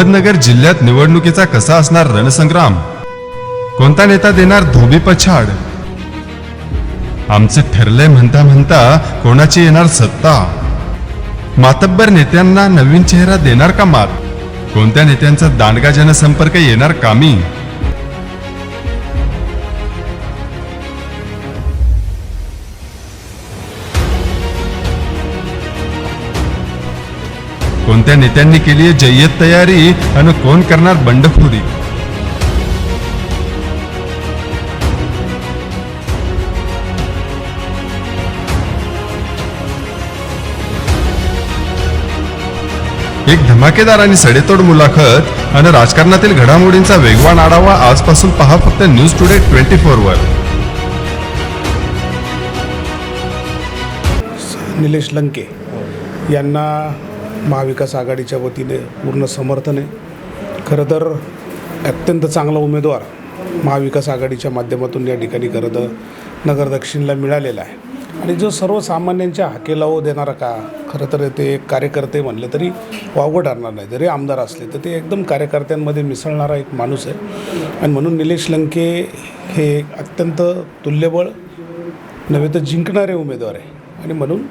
अहमदनगर जिल्ह्यात निवडणुकीचा कसा असणार रणसंग्राम? कोणता नेता देणार धोबी पछाड? आमचं ठरलंय म्हणता म्हणता कोणाची येणार सत्ता? मातब्बर नेत्यांना नवीन चेहरा देणार का मात? कोणत्या नेत्यांचा दांडगा जनसंपर्क येणार कामी? कोणत्या नेत्यांनी केली आहे जय्यत तयारी आणि कोण करणार बंडखोरी? एक धमाकेदार आणि सडेतोड मुलाखत आणि राजकारणातील घडामोडींचा वेगवान आढावा आजपासून पहा फक्त न्यूज टुडे 24 वर. निलेश लंके यांना महाविकास आघाडीच्या वतीने पूर्ण समर्थन आहे. खरं तर अत्यंत चांगला उमेदवार महाविकास आघाडीच्या माध्यमातून या ठिकाणी खरं तर नगर दक्षिणला मिळालेला आहे आणि जो सर्वसामान्यांच्या हाकेला देणारा का खरं तर ते एक कार्यकर्ते म्हणले तरी वावगं ठरणार नाही. जरी आमदार असले तर ते एकदम कार्यकर्त्यांमध्ये मिसळणारा एक माणूस आहे आणि म्हणून निलेश लंके हे अत्यंत तुल्यबळ नव्हे तर जिंकणारे उमेदवार आहे आणि म्हणून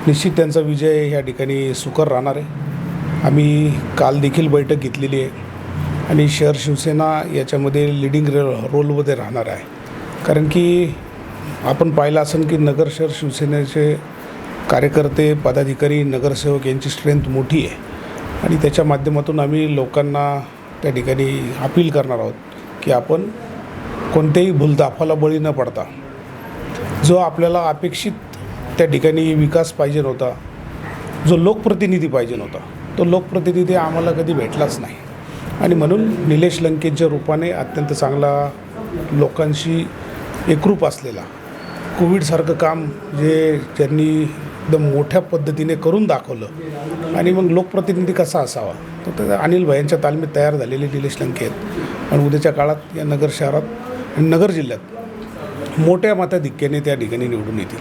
निश्चित त्यांचा विजय या ठिकाणी सुकर राहणार आहे. आम्ही काल देखील बैठक घेतलेली आहे आणि शहर शिवसेना याच्यामध्ये लिडिंग रोलमध्ये राहणार आहे. कारण की आपण पाहिलं असेल की नगर शहर शिवसेनेचे कार्यकर्ते पदाधिकारी नगरसेवक यांची स्ट्रेंथ मोठी आहे आणि त्याच्या माध्यमातून आम्ही लोकांना त्या ठिकाणी अपील करणार आहोत की आपण कोणत्याही भूलथापाला बळी न पडता जो आपल्याला अपेक्षित त्या ठिकाणी विकास पाहिजे नव्हता, जो लोकप्रतिनिधी पाहिजे नव्हता, तो लोकप्रतिनिधी आम्हाला कधी भेटलाच नाही आणि म्हणून निलेश लंकेच्या रूपाने अत्यंत चांगला लोकांशी एकरूप असलेला कोविडसारखं काम जे त्यांनी एकदम मोठ्या पद्धतीने करून दाखवलं आणि मग लोकप्रतिनिधी कसा असावा तर अनिल भाईंच्या तालमीत तयार झालेले निलेश लंके आहेत आणि उद्याच्या काळात या नगर शहरात आणि नगर जिल्ह्यात मोठ्या मताधिक्याने त्या ठिकाणी निवडून येतील.